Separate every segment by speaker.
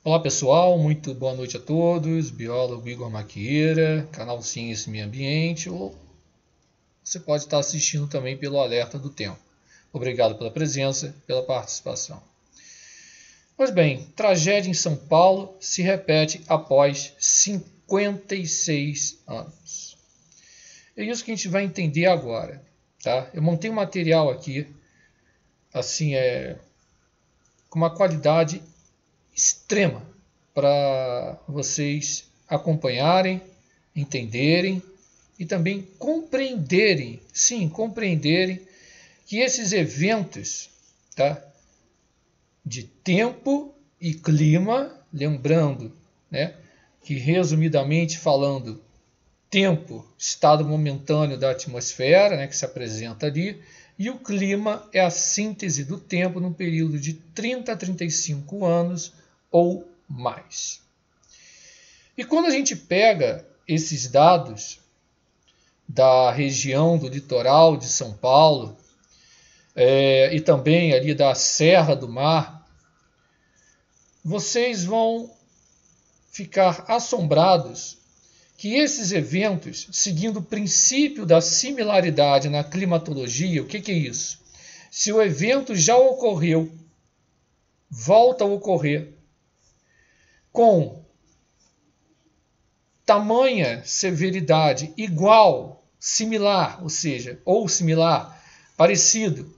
Speaker 1: Olá pessoal, muito boa noite a todos, biólogo Igor Maquieira, canal Ciência e Meio Ambiente, ou você pode estar assistindo também pelo Alerta do Tempo. Obrigado pela presença, pela participação. Pois bem, tragédia em São Paulo se repete após 56 anos. É isso que a gente vai entender agora, tá? Eu montei um material aqui, assim, com uma qualidade extrema para vocês acompanharem, entenderem e também compreenderem, sim, compreenderem que esses eventos, tá, de tempo e clima, lembrando, né, que resumidamente falando, tempo, estado momentâneo da atmosfera, né, que se apresenta ali, e o clima é a síntese do tempo num período de 30 a 35 anos ou mais. E quando a gente pega esses dados da região do litoral de São Paulo e também ali da Serra do Mar, vocês vão ficar assombrados que esses eventos, seguindo o princípio da similaridade na climatologia, o que é isso? Se o evento já ocorreu, volta a ocorrer, com tamanha severidade igual, similar, ou similar, parecido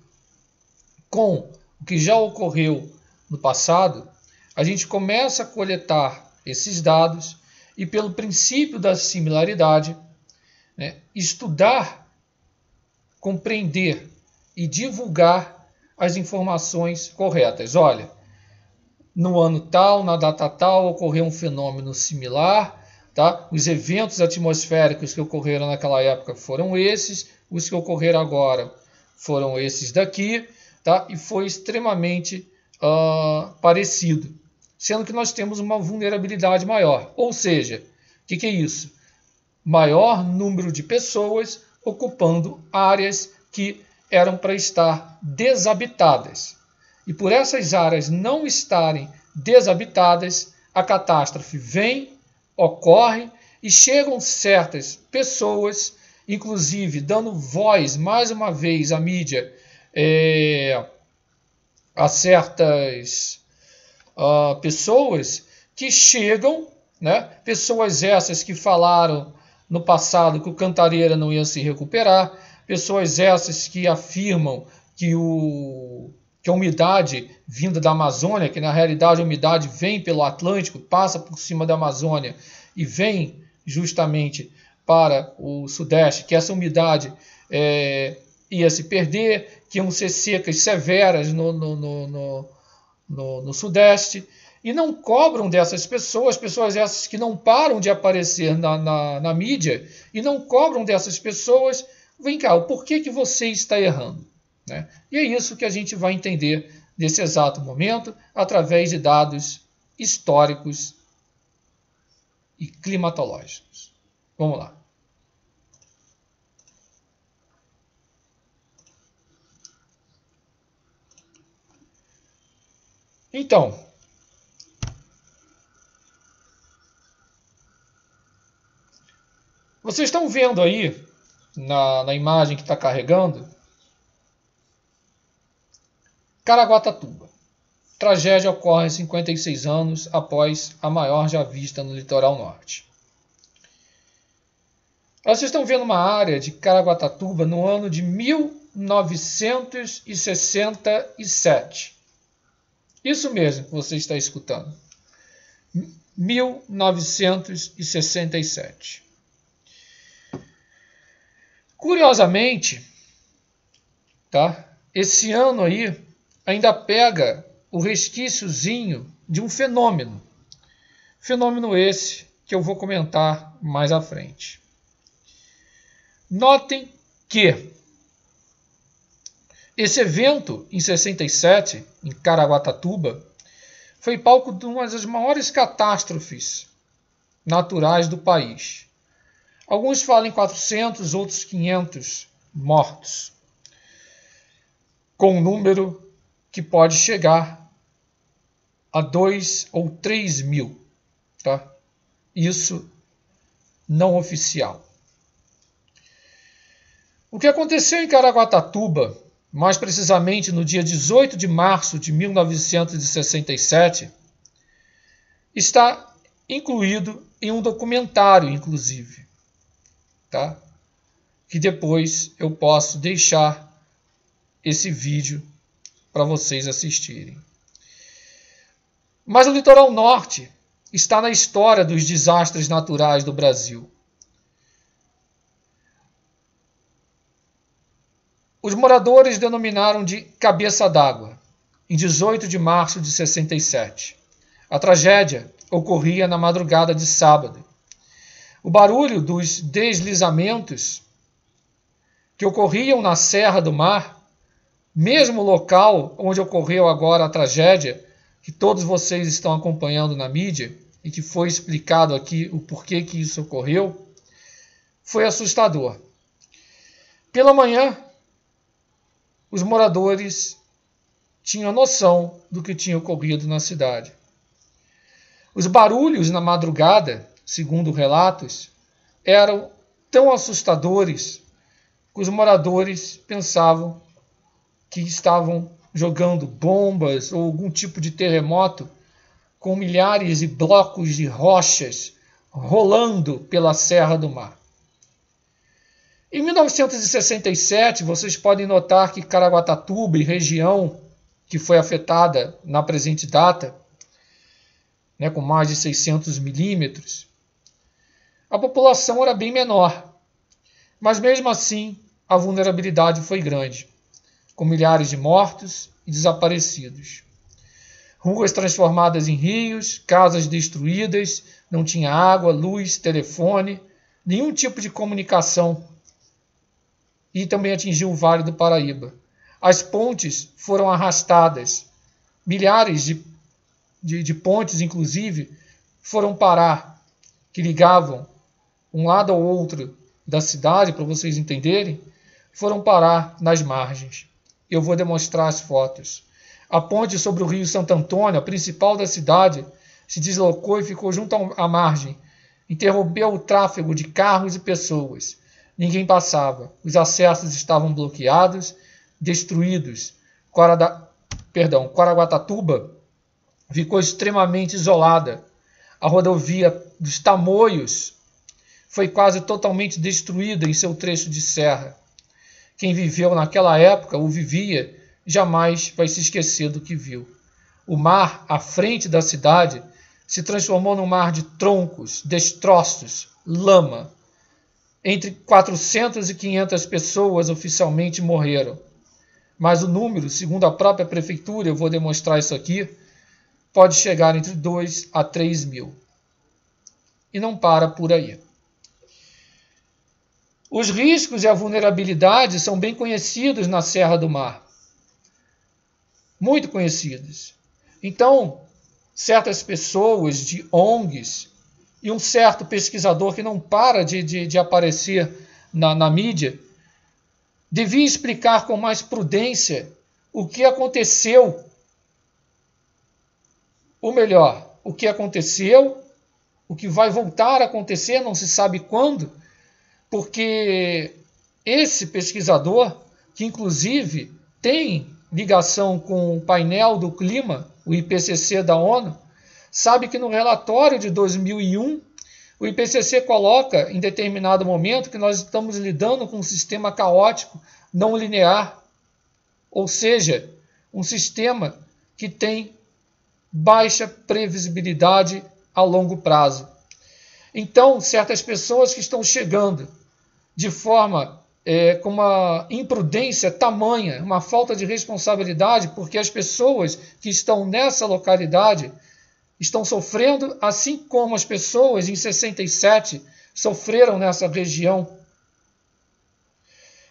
Speaker 1: com o que já ocorreu no passado, a gente começa a coletar esses dados e, pelo princípio da similaridade, né, estudar, compreender e divulgar as informações corretas. Olha, no ano tal, na data tal, ocorreu um fenômeno similar, tá? Os eventos atmosféricos que ocorreram naquela época foram esses, os que ocorreram agora foram esses daqui, tá? E foi extremamente parecido, sendo que nós temos uma vulnerabilidade maior. Ou seja, o que é isso? Maior número de pessoas ocupando áreas que eram para estar desabitadas. E por essas áreas não estarem desabitadas, a catástrofe vem, ocorre e chegam certas pessoas, inclusive dando voz, mais uma vez, à mídia, a certas pessoas que chegam, né? Pessoas essas que falaram no passado que o Cantareira não ia se recuperar, pessoas essas que afirmam que a umidade vinda da Amazônia, que na realidade a umidade vem pelo Atlântico, passa por cima da Amazônia e vem justamente para o Sudeste, que essa umidade ia se perder, que iam ser secas severas no Sudeste, e não cobram dessas pessoas essas que não param de aparecer na mídia, e não cobram dessas pessoas, vem cá, o porquê que você está errando? Né? E é isso que a gente vai entender nesse exato momento, através de dados históricos e climatológicos. Vamos lá. Então, vocês estão vendo aí, na imagem que está carregando, Caraguatatuba. Tragédia ocorre 56 anos após a maior já vista no litoral norte. Vocês estão vendo uma área de Caraguatatuba no ano de 1967. Isso mesmo que você está escutando. 1967. Curiosamente, tá? Esse ano aí ainda pega o resquíciozinho de um fenômeno. Fenômeno esse que eu vou comentar mais à frente. Notem que esse evento, em 67, em Caraguatatuba, foi palco de uma das maiores catástrofes naturais do país. Alguns falam em 400, outros 500 mortos, com um número que pode chegar a 2 ou 3 mil. Tá? Isso não oficial. O que aconteceu em Caraguatatuba, mais precisamente no dia 18 de março de 1967, está incluído em um documentário, inclusive, tá? Que depois eu posso deixar esse vídeo para vocês assistirem. Mas o litoral norte está na história dos desastres naturais do Brasil. Os moradores denominaram de Cabeça d'Água, em 18 de março de 67. A tragédia ocorria na madrugada de sábado. O barulho dos deslizamentos que ocorriam na Serra do Mar, mesmo local onde ocorreu agora a tragédia, que todos vocês estão acompanhando na mídia, e que foi explicado aqui o porquê que isso ocorreu, foi assustador. Pela manhã, os moradores tinham noção do que tinha ocorrido na cidade. Os barulhos na madrugada, segundo relatos, eram tão assustadores que os moradores pensavam que estavam jogando bombas ou algum tipo de terremoto com milhares de blocos de rochas rolando pela Serra do Mar. Em 1967, vocês podem notar que Caraguatatuba e região que foi afetada na presente data, né, com mais de 600 milímetros, a população era bem menor. Mas mesmo assim, a vulnerabilidade foi grande, com milhares de mortos e desaparecidos. Ruas transformadas em rios, casas destruídas, não tinha água, luz, telefone, nenhum tipo de comunicação. E também atingiu o Vale do Paraíba. As pontes foram arrastadas. Milhares de pontes, inclusive, foram parar, que ligavam um lado ao outro da cidade, para vocês entenderem, foram parar nas margens. Eu vou demonstrar as fotos. A ponte sobre o rio Santo Antônio, a principal da cidade, se deslocou e ficou junto à margem. Interrompeu o tráfego de carros e pessoas. Ninguém passava. Os acessos estavam bloqueados, destruídos. Caraguatatuba ficou extremamente isolada. A rodovia dos Tamoios foi quase totalmente destruída em seu trecho de serra. Quem viveu naquela época, ou vivia, jamais vai se esquecer do que viu. O mar, à frente da cidade, se transformou num mar de troncos, destroços, lama. Entre 400 e 500 pessoas oficialmente morreram. Mas o número, segundo a própria prefeitura, eu vou demonstrar isso aqui, pode chegar entre 2 a 3 mil. E não para por aí. Os riscos e a vulnerabilidade são bem conhecidos na Serra do Mar. Muito conhecidos. Então, certas pessoas de ONGs e um certo pesquisador que não para de aparecer na mídia, devia explicar com mais prudência o que aconteceu. Ou melhor, o que aconteceu, o que vai voltar a acontecer, não se sabe quando, porque esse pesquisador, que inclusive tem ligação com o painel do clima, o IPCC da ONU, sabe que no relatório de 2001, o IPCC coloca em determinado momento que nós estamos lidando com um sistema caótico não linear, ou seja, um sistema que tem baixa previsibilidade a longo prazo. Então, certas pessoas que estão chegando de forma com uma imprudência tamanha, uma falta de responsabilidade, porque as pessoas que estão nessa localidade estão sofrendo, assim como as pessoas em 67 sofreram nessa região.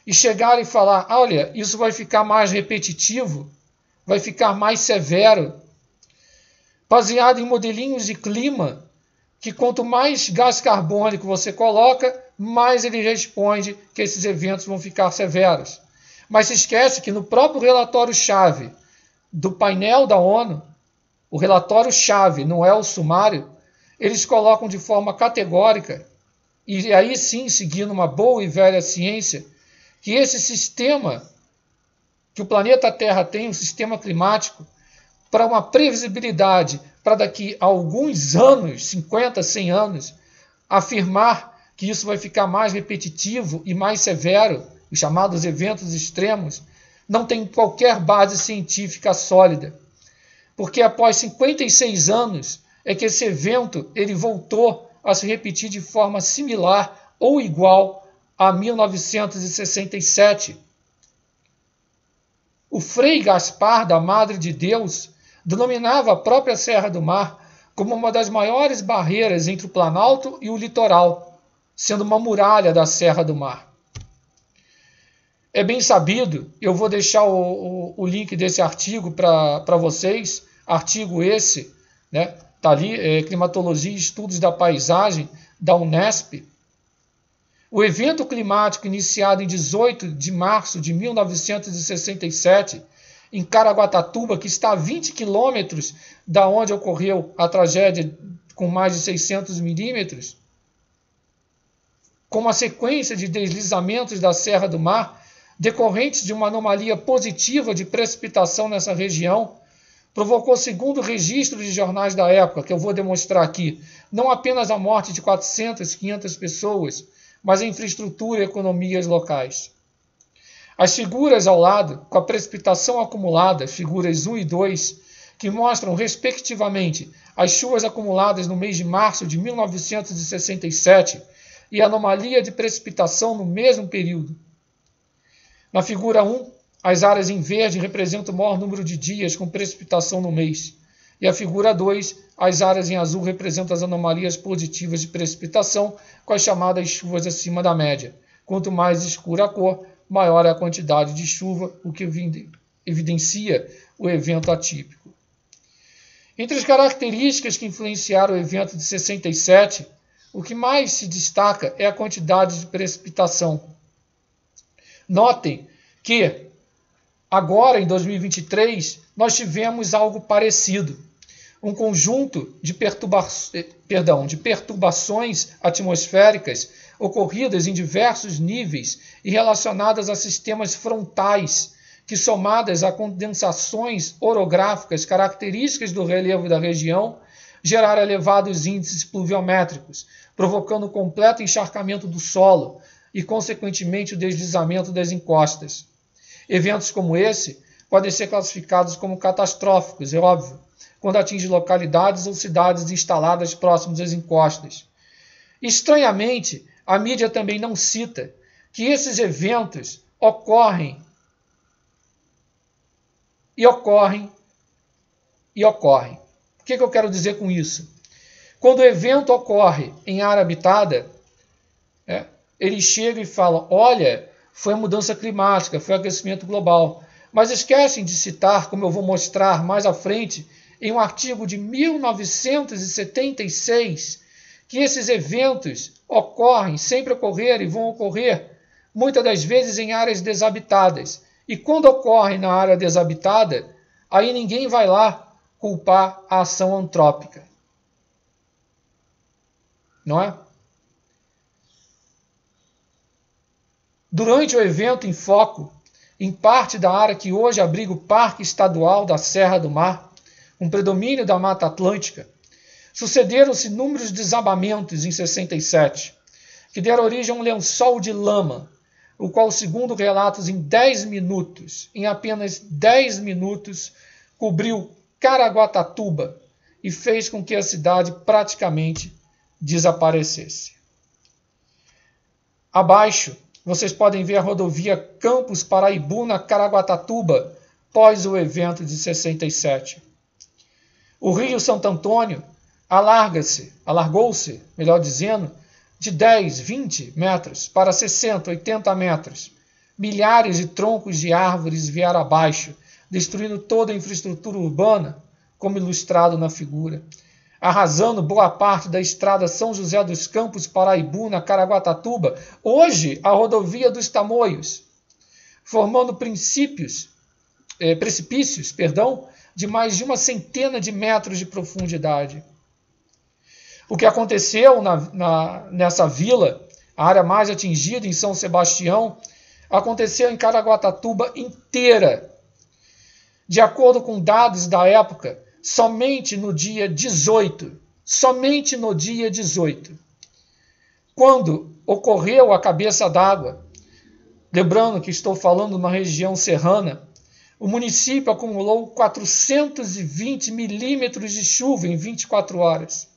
Speaker 1: E chegar e falar, olha, isso vai ficar mais repetitivo, vai ficar mais severo, baseado em modelinhos de clima, que quanto mais gás carbônico você coloca, mais ele responde que esses eventos vão ficar severos. Mas se esquece que no próprio relatório-chave do painel da ONU, o relatório-chave, não é o sumário, eles colocam de forma categórica, e aí sim, seguindo uma boa e velha ciência, que esse sistema que o planeta Terra tem, um sistema climático, para uma previsibilidade, para daqui a alguns anos, 50, 100 anos, afirmar que isso vai ficar mais repetitivo e mais severo, os chamados eventos extremos, não tem qualquer base científica sólida. Porque após 56 anos é que esse evento ele voltou a se repetir de forma similar ou igual a 1967. O Frei Gaspar da Madre de Deus denominava a própria Serra do Mar como uma das maiores barreiras entre o Planalto e o litoral, sendo uma muralha da Serra do Mar. É bem sabido, eu vou deixar o link desse artigo para vocês, artigo esse, né? Está ali, Climatologia e Estudos da Paisagem, da Unesp. O evento climático iniciado em 18 de março de 1967, em Caraguatatuba, que está a 20 quilômetros da onde ocorreu a tragédia com mais de 600 milímetros, com uma sequência de deslizamentos da Serra do Mar, decorrentes de uma anomalia positiva de precipitação nessa região, provocou, segundo registros de jornais da época, que eu vou demonstrar aqui, não apenas a morte de 400, 500 pessoas, mas a infraestrutura e economias locais. As figuras ao lado, com a precipitação acumulada, figuras 1 e 2, que mostram, respectivamente, as chuvas acumuladas no mês de março de 1967 e a anomalia de precipitação no mesmo período. Na figura 1, as áreas em verde representam o maior número de dias com precipitação no mês. E a figura 2, as áreas em azul representam as anomalias positivas de precipitação com as chamadas chuvas acima da média. Quanto mais escura a cor, maior é a quantidade de chuva, o que evidencia o evento atípico. Entre as características que influenciaram o evento de 67, o que mais se destaca é a quantidade de precipitação. Notem que agora, em 2023, nós tivemos algo parecido. Um conjunto de perturbações atmosféricas ocorridas em diversos níveis e relacionadas a sistemas frontais, que, somadas a condensações orográficas características do relevo da região, geraram elevados índices pluviométricos, provocando completo encharcamento do solo e, consequentemente, o deslizamento das encostas. Eventos como esse podem ser classificados como catastróficos, é óbvio, quando atinge localidades ou cidades instaladas próximas às encostas. Estranhamente, a mídia também não cita que esses eventos ocorrem. O que eu quero dizer com isso? Quando o evento ocorre em área habitada, ele chega e fala, olha, foi a mudança climática, foi o aquecimento global. Mas esquecem de citar, como eu vou mostrar mais à frente, em um artigo de 1976, que esses eventos ocorrem, sempre ocorreram e vão ocorrer, muitas das vezes em áreas desabitadas. E quando ocorre na área desabitada, aí ninguém vai lá culpar a ação antrópica. Não é? Durante o evento em foco, em parte da área que hoje abriga o Parque Estadual da Serra do Mar, um predomínio da Mata Atlântica, sucederam-se inúmeros desabamentos em 67, que deram origem a um lençol de lama, o qual, segundo relatos, em apenas 10 minutos, cobriu Caraguatatuba e fez com que a cidade praticamente desaparecesse. Abaixo, vocês podem ver a rodovia Campos Paraibuna-Caraguatatuba, pós o evento de 67. O rio Santo Antônio alargou-se, melhor dizendo, de 10, 20 metros para 60, 80 metros. Milhares de troncos de árvores vieram abaixo, destruindo toda a infraestrutura urbana, como ilustrado na figura, arrasando boa parte da estrada São José dos Campos, Paraibuna, Caraguatatuba, hoje a rodovia dos Tamoios, formando precipícios de mais de 100 de metros de profundidade. O que aconteceu nessa vila, a área mais atingida em São Sebastião, aconteceu em Caraguatatuba inteira. De acordo com dados da época, somente no dia 18, quando ocorreu a cabeça d'água, lembrando que estou falando de uma região serrana, o município acumulou 420 milímetros de chuva em 24 horas.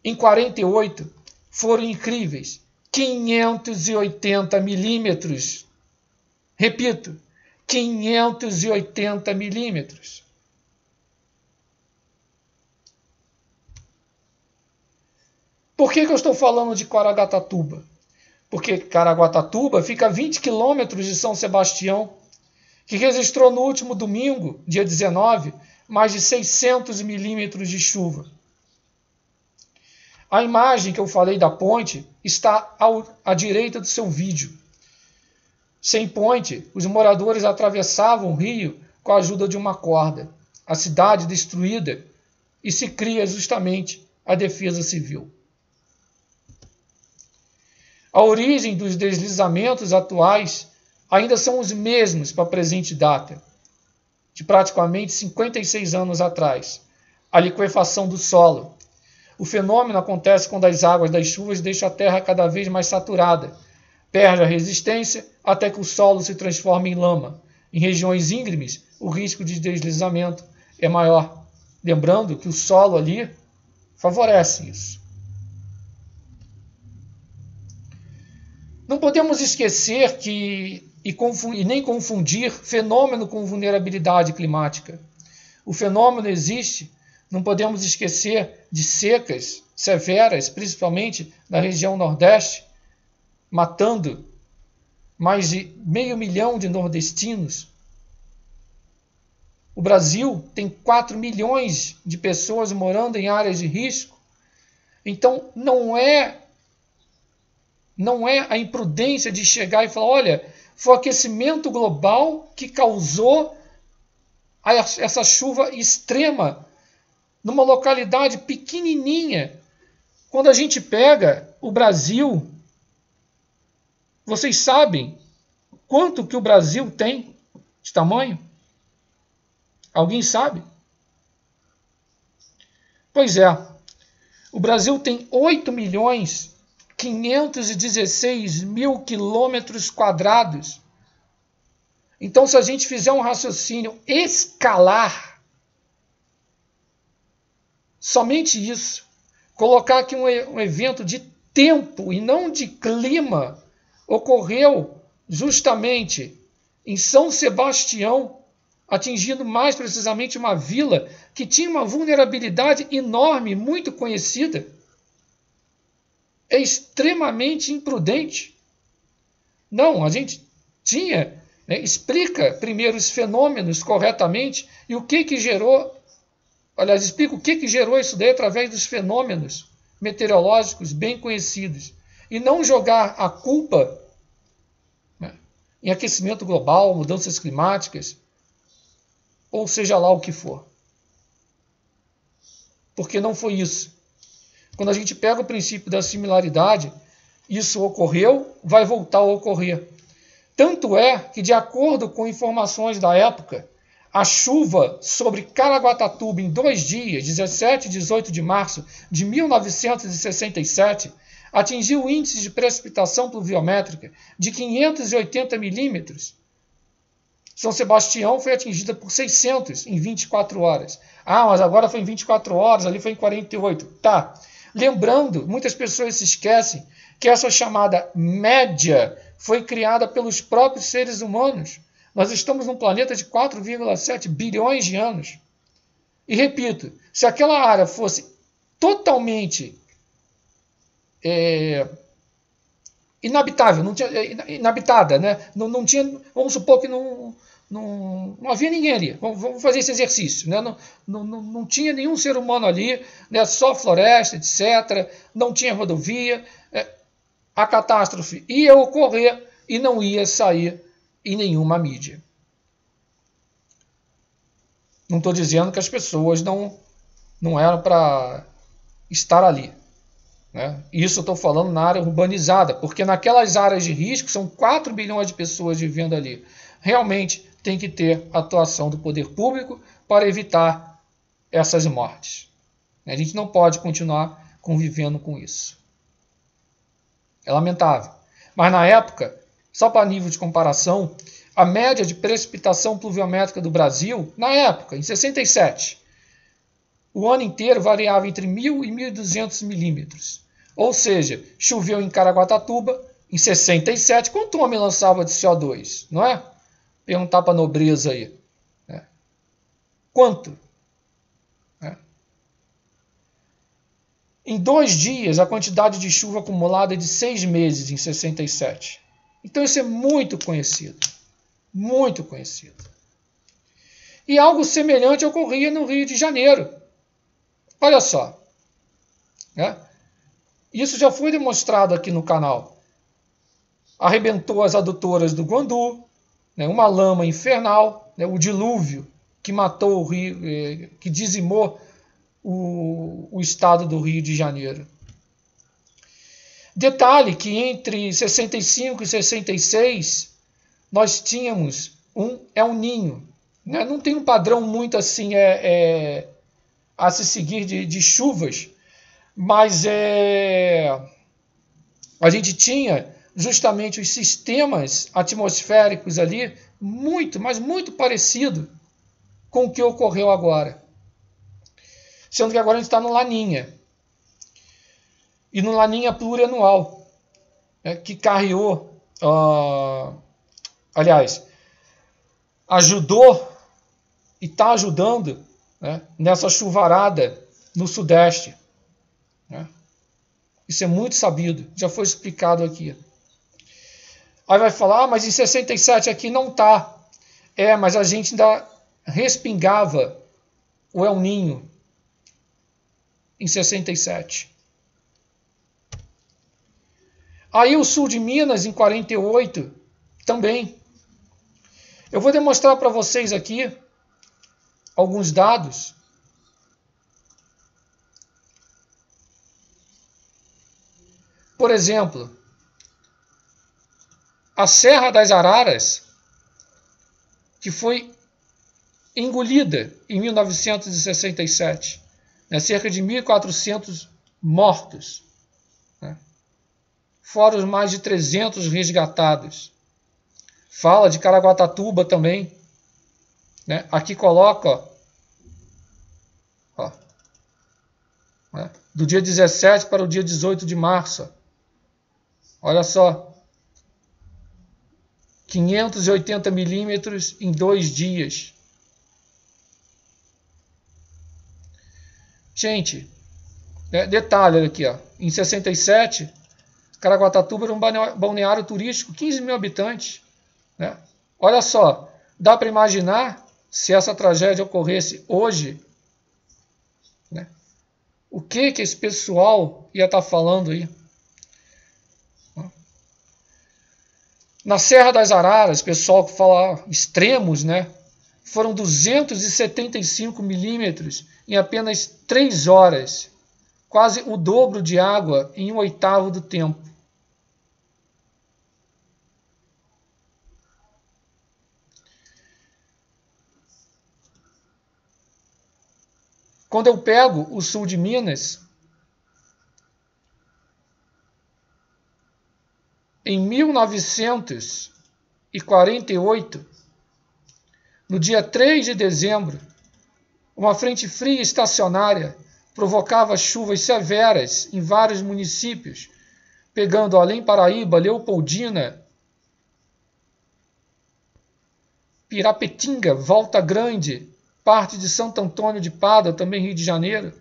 Speaker 1: Em 48, foram incríveis 580 milímetros. Repito, 580 milímetros. Por que eu estou falando de Caraguatatuba? Porque Caraguatatuba fica a 20 quilômetros de São Sebastião, que registrou no último domingo, dia 19, mais de 600 milímetros de chuva. A imagem que eu falei da ponte está à direita do seu vídeo. Sem ponte, os moradores atravessavam o rio com a ajuda de uma corda. A cidade destruída, e se cria justamente a Defesa Civil. A origem dos deslizamentos atuais ainda são os mesmos para a presente data, de praticamente 56 anos atrás. A liquefação do solo. O fenômeno acontece quando as águas das chuvas deixam a terra cada vez mais saturada, perde a resistência até que o solo se transforma em lama. Em regiões íngremes, o risco de deslizamento é maior. Lembrando que o solo ali favorece isso. Não podemos esquecer e nem confundir fenômeno com vulnerabilidade climática. O fenômeno existe, não podemos esquecer de secas severas, principalmente na região Nordeste, matando mais de 500 mil de nordestinos. O Brasil tem 4 milhões de pessoas morando em áreas de risco. Então, não é a imprudência de chegar e falar, olha, foi o aquecimento global que causou essa chuva extrema numa localidade pequenininha. Quando a gente pega o Brasil, vocês sabem quanto que o Brasil tem de tamanho? Alguém sabe? Pois é, o Brasil tem 8.516.000 quilômetros quadrados. Então, se a gente fizer um raciocínio escalar, somente isso, colocar aqui um evento de tempo e não de clima, ocorreu justamente em São Sebastião, atingindo mais precisamente uma vila que tinha uma vulnerabilidade enorme, muito conhecida. É extremamente imprudente. Não, a gente tinha, explica primeiro os fenômenos corretamente e o que gerou, aliás, explica o que gerou isso daí através dos fenômenos meteorológicos bem conhecidos. E não jogar a culpa em aquecimento global, mudanças climáticas, ou seja lá o que for. Porque não foi isso. Quando a gente pega o princípio da similaridade, isso ocorreu, vai voltar a ocorrer. Tanto é que, de acordo com informações da época, a chuva sobre Caraguatatuba em 2 dias, 17 e 18 de março de 1967, atingiu o índice de precipitação pluviométrica de 580 milímetros. São Sebastião foi atingida por 600 em 24 horas. Ah, mas agora foi em 24 horas, ali foi em 48. Tá. Lembrando, muitas pessoas se esquecem que essa chamada média foi criada pelos próprios seres humanos. Nós estamos num planeta de 4,7 bilhões de anos. E repito, se aquela área fosse totalmente inabitável, inabitada, né? Não tinha, vamos supor que não havia ninguém ali. Vamos fazer esse exercício. Né? Não tinha nenhum ser humano ali, né? Só floresta, etc. Não tinha rodovia. A catástrofe ia ocorrer e não ia sair em nenhuma mídia. Não estou dizendo que as pessoas não eram para estar ali, né? Isso eu estou falando na área urbanizada, porque naquelas áreas de risco são 4 bilhões de pessoas vivendo ali. Realmente tem que ter atuação do poder público para evitar essas mortes. A gente não pode continuar convivendo com isso. É lamentável. Mas na época, só para nível de comparação, a média de precipitação pluviométrica do Brasil, na época, em 67, o ano inteiro variava entre 1.000 e 1.200 milímetros. Ou seja, choveu em Caraguatatuba, em 67, quanto homem lançava de CO2, não é? Perguntar para a nobreza aí. Né? Quanto? Né? Em 2 dias, a quantidade de chuva acumulada é de 6 meses em 67. Então isso é muito conhecido. Muito conhecido. E algo semelhante ocorria no Rio de Janeiro. Olha só. Né? Isso já foi demonstrado aqui no canal. Arrebentou as adutoras do Guandu, né? Uma lama infernal, né? O dilúvio que matou o Rio, que dizimou o estado do Rio de Janeiro. Detalhe que entre 65 e 66 nós tínhamos um El Niño. Né? Não tem um padrão muito assim a se seguir de chuvas, mas a gente tinha justamente os sistemas atmosféricos ali muito, mas muito parecido com o que ocorreu agora. Sendo que agora a gente está no Laninha. E no Laninha plurianual, né, que carreou, aliás, ajudou e está ajudando, né, nessa chuvarada no Sudeste. Né? Isso é muito sabido, já foi explicado aqui. Aí vai falar, mas em 67 aqui não está. Mas a gente ainda respingava o El Niño em 67. Aí o sul de Minas, em 48, também. Eu vou demonstrar para vocês aqui alguns dados. Por exemplo, a Serra das Araras, que foi engolida em 1967. Né, cerca de 1.400 mortos. Né, fora os mais de 300 resgatados. Fala de Caraguatatuba também. Né, aqui coloca né, do dia 17 para o dia 18 de março. Olha só. 580 milímetros em 2 dias. Gente, detalhe aqui, ó, em 67, Caraguatatuba era um balneário turístico, 15 mil habitantes. Né? Olha só, dá para imaginar se essa tragédia ocorresse hoje, né? O que esse pessoal ia estar falando aí? Na Serra das Araras, pessoal que fala extremos, né? Foram 275 milímetros em apenas 3 horas. Quase o dobro de água em 1/8 do tempo. Quando eu pego o sul de Minas, em 1948, no dia 3 de dezembro, uma frente fria estacionária provocava chuvas severas em vários municípios, pegando Além Paraíba, Leopoldina, Pirapetinga, Volta Grande, parte de Santo Antônio de Pádua, também Rio de Janeiro,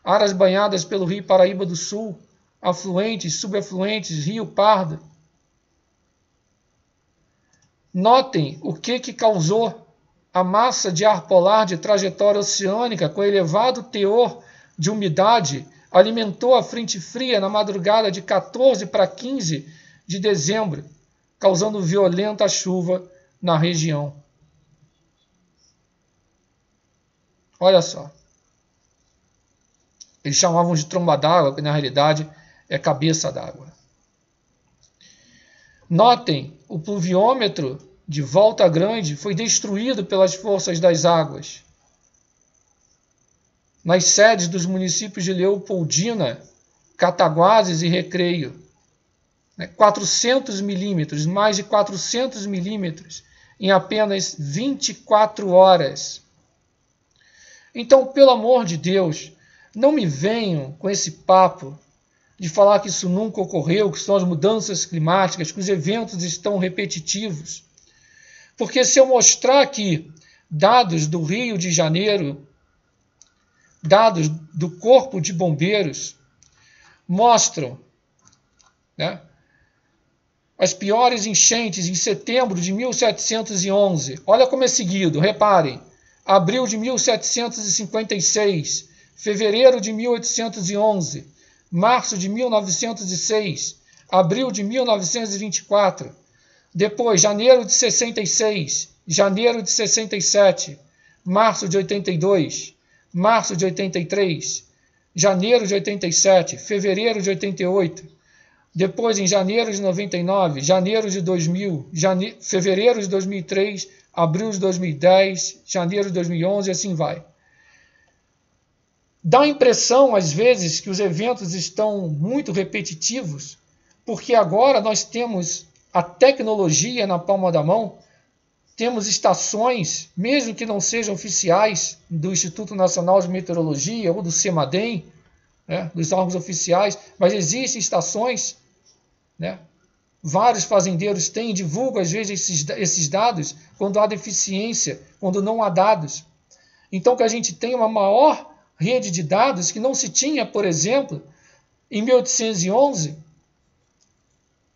Speaker 1: áreas banhadas pelo Rio Paraíba do Sul, afluentes, subafluentes, Rio Pardo. Notem o que causou a massa de ar polar de trajetória oceânica com elevado teor de umidade alimentou a frente fria na madrugada de 14 para 15 de dezembro, causando violenta chuva na região. Olha só. Eles chamavam de tromba d'água, que na realidade é cabeça d'água. Notem, o pluviômetro de Volta Grande foi destruído pelas forças das águas. Nas sedes dos municípios de Leopoldina, Cataguases e Recreio. 400 milímetros, mais de 400 milímetros em apenas 24 horas. Então, pelo amor de Deus, não me venham com esse papo de falar que isso nunca ocorreu, que são as mudanças climáticas, que os eventos estão repetitivos. Porque se eu mostrar aqui dados do Rio de Janeiro, dados do Corpo de Bombeiros, mostram, né, as piores enchentes em setembro de 1711. Olha como é seguido, reparem. Abril de 1756, fevereiro de 1811, março de 1906, abril de 1924, depois janeiro de 66, janeiro de 67, março de 82, março de 83, janeiro de 87, fevereiro de 88, depois em janeiro de 99, janeiro de 2000, fevereiro de 2003, abril de 2010, janeiro de 2011 e assim vai. Dá a impressão, às vezes, que os eventos estão muito repetitivos, porque agora nós temos a tecnologia na palma da mão, temos estações, mesmo que não sejam oficiais, do Instituto Nacional de Meteorologia ou do CEMADEM, né, dos órgãos oficiais, mas existem estações, né? Vários fazendeiros têm, divulgam às vezes esses dados quando há deficiência, quando não há dados. Então que a gente tem uma maior rede de dados que não se tinha, por exemplo, em 1811,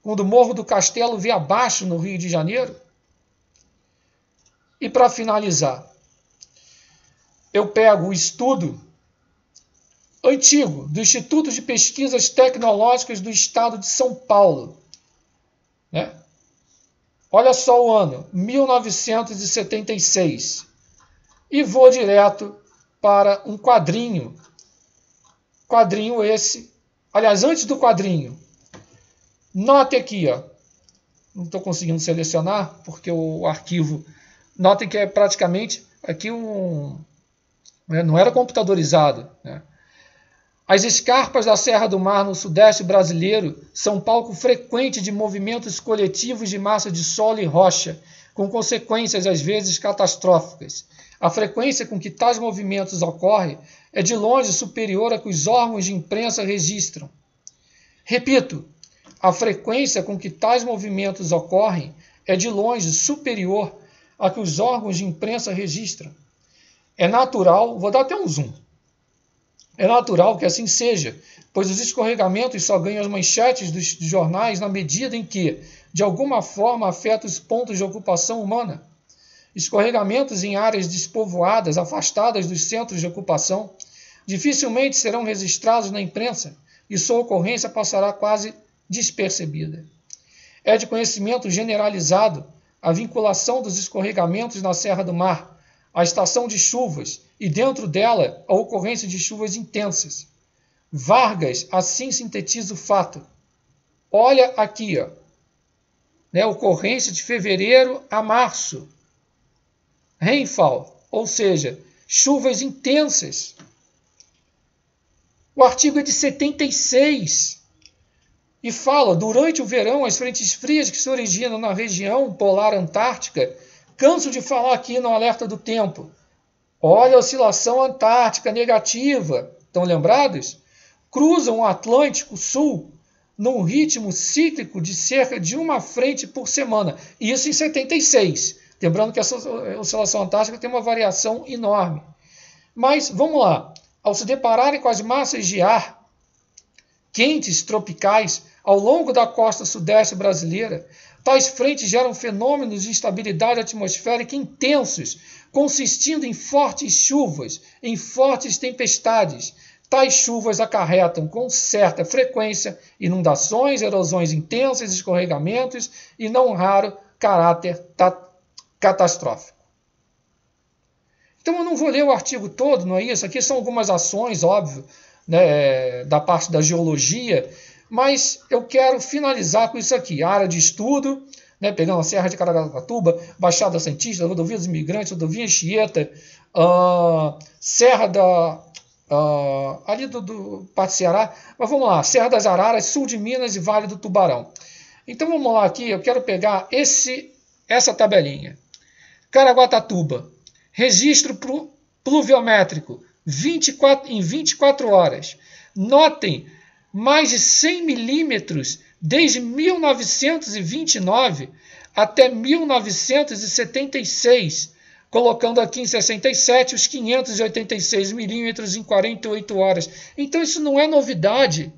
Speaker 1: quando o Morro do Castelo veio abaixo no Rio de Janeiro. E para finalizar, eu pego o estudo antigo do Instituto de Pesquisas Tecnológicas do Estado de São Paulo. Né? Olha só o ano, 1976. E vou direto para um quadrinho. Quadrinho esse. Aliás, antes do quadrinho, note aqui, ó. Não estou conseguindo selecionar, porque o arquivo... Notem que é praticamente aqui não era computadorizado, né? As escarpas da Serra do Mar no sudeste brasileiro são palco frequente de movimentos coletivos de massa de solo e rocha, com consequências às vezes catastróficas. A frequência com que tais movimentos ocorrem é de longe superior à que os órgãos de imprensa registram. Repito, a frequência com que tais movimentos ocorrem é de longe superior à que os órgãos de imprensa registram. É natural, vou dar até um zoom. É natural que assim seja, pois os escorregamentos só ganham as manchetes dos jornais na medida em que, de alguma forma, afetam os pontos de ocupação humana. Escorregamentos em áreas despovoadas, afastadas dos centros de ocupação, dificilmente serão registrados na imprensa e sua ocorrência passará quase despercebida. É de conhecimento generalizado a vinculação dos escorregamentos na Serra do Mar, a estação de chuvas e, dentro dela, a ocorrência de chuvas intensas. Vargas assim sintetiza o fato. Olha aqui, ó, né, ocorrência de fevereiro a março. Rainfall, ou seja, chuvas intensas. O artigo é de 76 e fala, durante o verão, as frentes frias que se originam na região polar antártica. Canso de falar aqui no alerta do tempo. Olha a oscilação antártica negativa. Estão lembrados? Cruzam o Atlântico Sul num ritmo cíclico de cerca de uma frente por semana. Isso em 76. Lembrando que essa oscilação antártica tem uma variação enorme. Mas, vamos lá. Ao se depararem com as massas de ar quentes tropicais ao longo da costa sudeste brasileira, tais frentes geram fenômenos de instabilidade atmosférica intensos, consistindo em fortes chuvas, em fortes tempestades. Tais chuvas acarretam com certa frequência inundações, erosões intensas, escorregamentos e, não raro, caráter catastrófico. Então eu não vou ler o artigo todo, não é isso? Aqui são algumas ações, óbvio, né, da parte da geologia, mas eu quero finalizar com isso aqui. A área de estudo, né, pegando a Serra de Caraguatatuba, Baixada Santista, Rodovia dos Imigrantes, Rodovia Anchieta, Serra ali do Pátio Ceará, mas vamos lá, Serra das Araras, Sul de Minas e Vale do Tubarão. Então vamos lá aqui, eu quero pegar essa tabelinha. Caraguatatuba, registro pluviométrico, em 24 horas. Notem, mais de 100 milímetros desde 1929 até 1976, colocando aqui em 67 os 586 milímetros em 48 horas. Então isso não é novidade.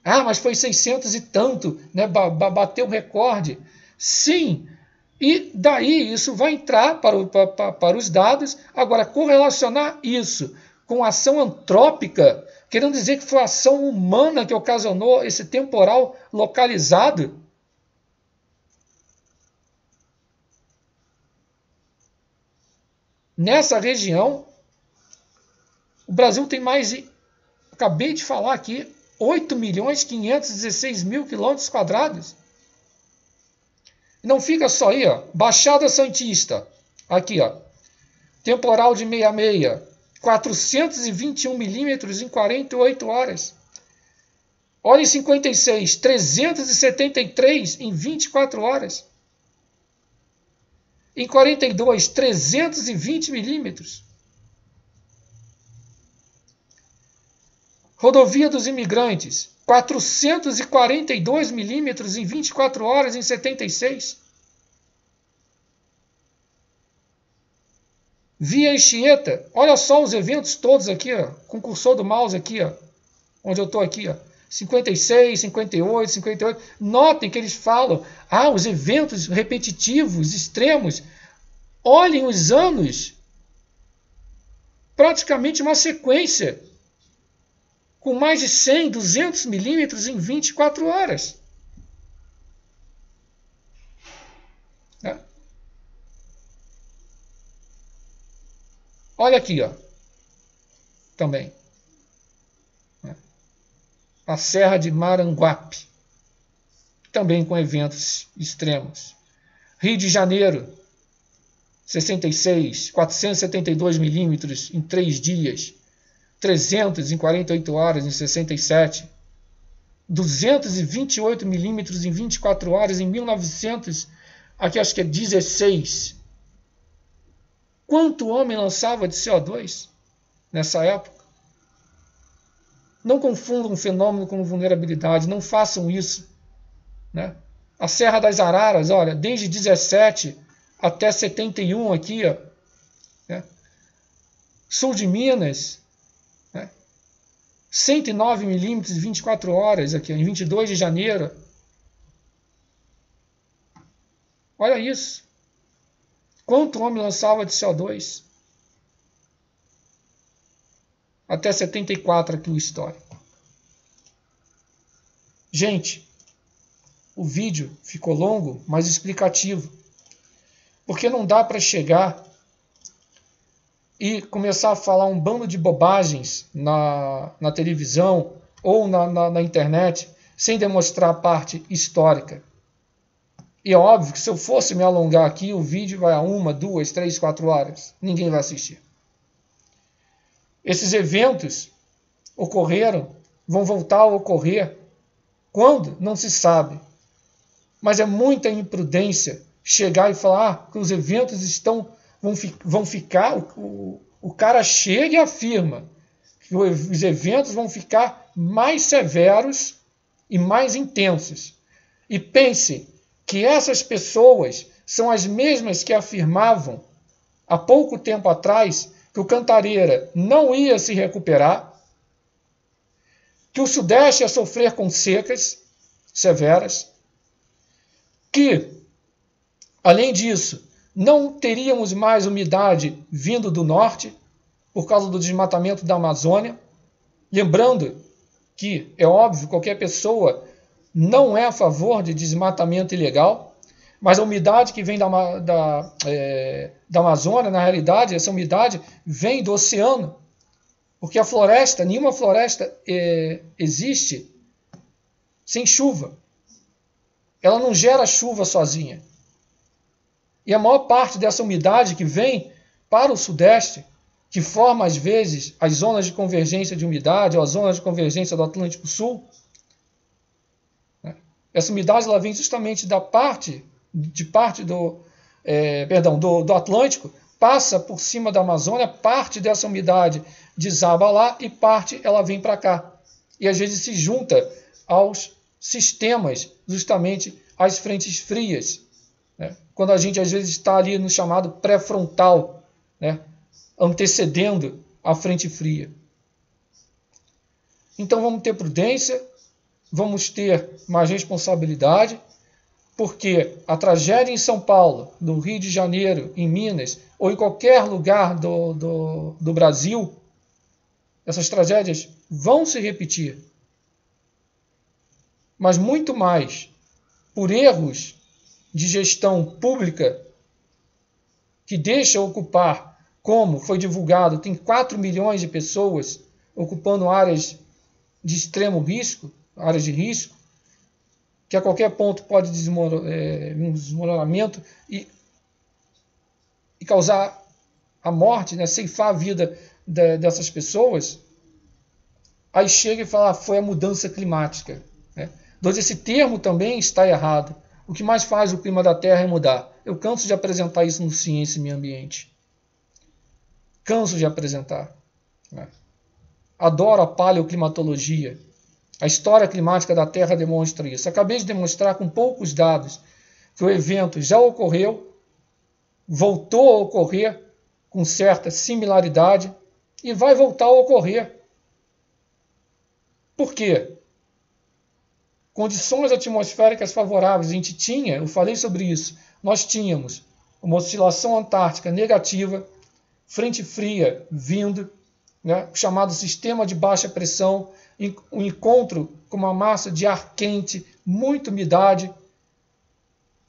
Speaker 1: Ah, mas foi 600 e tanto, né? Bateu o recorde. Sim, e daí isso vai entrar para os dados. Agora, correlacionar isso com ação antrópica, querendo dizer que foi a ação humana que ocasionou esse temporal localizado. Nessa região, o Brasil tem mais de, acabei de falar aqui, 8.516.000 quilômetros quadrados. Não fica só aí, ó. Baixada Santista, aqui, ó, temporal de 66, 421 milímetros em 48 horas. Olha em 56, 373 em 24 horas. Em 42, 320 milímetros. Rodovia dos Imigrantes, 442 milímetros em 24 horas em 76. Via Anchieta, olha só os eventos todos aqui, ó, com o cursor do mouse aqui, ó, onde eu estou aqui, ó, 56, 58, 58. Notem que eles falam, os eventos repetitivos, extremos. Olhem os anos, praticamente uma sequência, com mais de 100, 200 milímetros em 24 horas. Olha aqui, ó, também. A Serra de Maranguape, também com eventos extremos. Rio de Janeiro, 66, 472 milímetros em 3 dias. 300 em 48 horas em 67. 228 milímetros em 24 horas em 1900, aqui acho que é 16. Quanto o homem lançava de CO2 nessa época? Não confundam um fenômeno com vulnerabilidade, não façam isso. Né? A Serra das Araras, olha, desde 17 até 71 aqui, ó, né? Sul de Minas, né? 109 milímetros em 24 horas, aqui, em 22 de janeiro. Olha isso. Quanto o homem lançava de CO2? Até 74 aqui o histórico. Gente, o vídeo ficou longo, mas explicativo. Porque não dá para chegar e começar a falar um bando de bobagens na televisão ou na internet sem demonstrar a parte histórica. E é óbvio que se eu fosse me alongar aqui, o vídeo vai a 1, 2, 3, 4 horas. Ninguém vai assistir. Esses eventos ocorreram, vão voltar a ocorrer. Quando? Não se sabe. Mas é muita imprudência chegar e falar que os eventos vão ficar... O cara chega e afirma que os eventos vão ficar mais severos e mais intensos. E pense que essas pessoas são as mesmas que afirmavam há pouco tempo atrás que o Cantareira não ia se recuperar, que o Sudeste ia sofrer com secas severas, que, além disso, não teríamos mais umidade vindo do Norte por causa do desmatamento da Amazônia. Lembrando que, é óbvio, qualquer pessoa não é a favor de desmatamento ilegal, Mas a umidade que vem da Amazônia, na realidade, essa umidade vem do oceano. Porque a floresta, nenhuma floresta existe sem chuva. Ela não gera chuva sozinha. E a maior parte dessa umidade que vem para o Sudeste, que forma, às vezes, as zonas de convergência de umidade, ou as zonas de convergência do Atlântico Sul, né? Essa umidade ela vem justamente do Atlântico, passa por cima da Amazônia, parte dessa umidade desaba lá e parte ela vem para cá. E às vezes se junta aos sistemas, justamente às frentes frias, né? Quando a gente às vezes está ali no chamado pré-frontal, né? Antecedendo a frente fria. Então vamos ter prudência, vamos ter mais responsabilidade, porque a tragédia em São Paulo, no Rio de Janeiro, em Minas, ou em qualquer lugar do Brasil, essas tragédias vão se repetir. Mas muito mais por erros de gestão pública que deixam ocupar, como foi divulgado, tem 4 milhões de pessoas ocupando áreas de extremo risco, áreas de risco, que a qualquer ponto pode um desmoronamento e causar a morte, né, ceifar a vida dessas pessoas. Aí chega e fala, foi a mudança climática, né? Então esse termo também está errado. O que mais faz o clima da Terra é mudar. Eu canso de apresentar isso no Ciência e Meio Ambiente. Canso de apresentar, né? Adoro a paleoclimatologia. A história climática da Terra demonstra isso. Acabei de demonstrar com poucos dados que o evento já ocorreu, voltou a ocorrer com certa similaridade e vai voltar a ocorrer. Por quê? Condições atmosféricas favoráveis a gente tinha, eu falei sobre isso, nós tínhamos uma oscilação antártica negativa, frente fria vindo, né, o chamado sistema de baixa pressão, um encontro com uma massa de ar quente, muita umidade,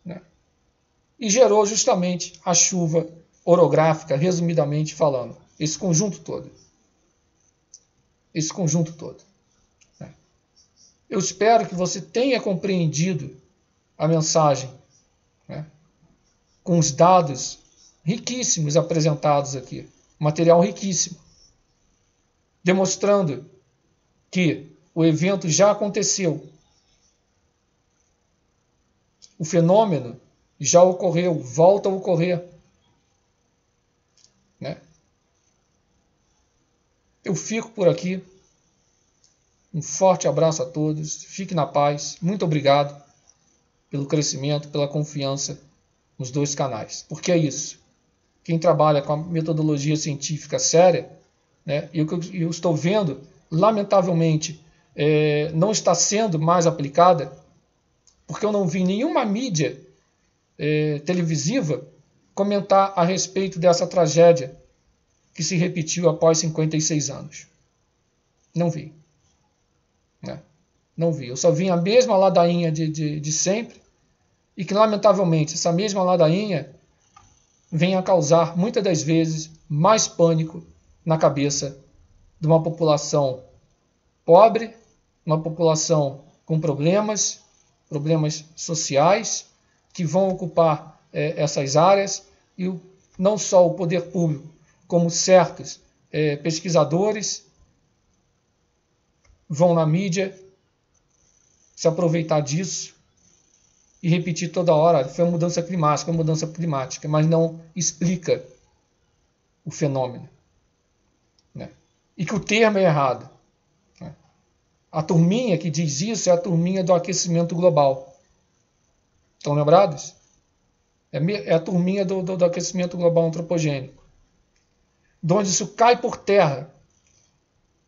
Speaker 1: né, e gerou justamente a chuva orográfica, resumidamente falando, esse conjunto todo. Esse conjunto todo. Eu espero que você tenha compreendido a mensagem, né, com os dados riquíssimos apresentados aqui, material riquíssimo, demonstrando que o evento já aconteceu, o fenômeno já ocorreu, volta a ocorrer, né? Eu fico por aqui. Um forte abraço a todos, fique na paz, muito obrigado pelo crescimento, pela confiança nos dois canais. Porque é isso, quem trabalha com a metodologia científica séria, né, e o que eu estou vendo, lamentavelmente, não está sendo mais aplicada, porque eu não vi nenhuma mídia televisiva comentar a respeito dessa tragédia que se repetiu após 56 anos. Não vi. Não vi. Eu só vi a mesma ladainha de sempre e que, lamentavelmente, essa mesma ladainha vem a causar, muitas das vezes, mais pânico na cabeça de uma população pobre, uma população com problemas sociais, que vão ocupar essas áreas, e não só o poder público, como certos pesquisadores vão na mídia se aproveitar disso e repetir toda hora, foi uma mudança climática, mas não explica o fenômeno, né? E que o termo é errado, né? A turminha que diz isso é a turminha do aquecimento global. Estão lembrados? É a turminha do aquecimento global antropogênico, de onde isso cai por terra,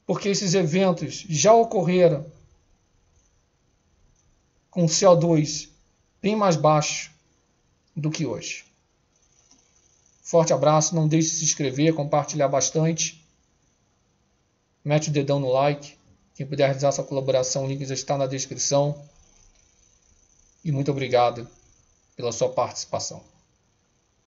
Speaker 1: porque esses eventos já ocorreram com CO2 bem mais baixo do que hoje. Forte abraço, não deixe de se inscrever, compartilhar bastante. Mete o dedão no like. Quem puder realizar essa colaboração, o link já está na descrição. E muito obrigado pela sua participação.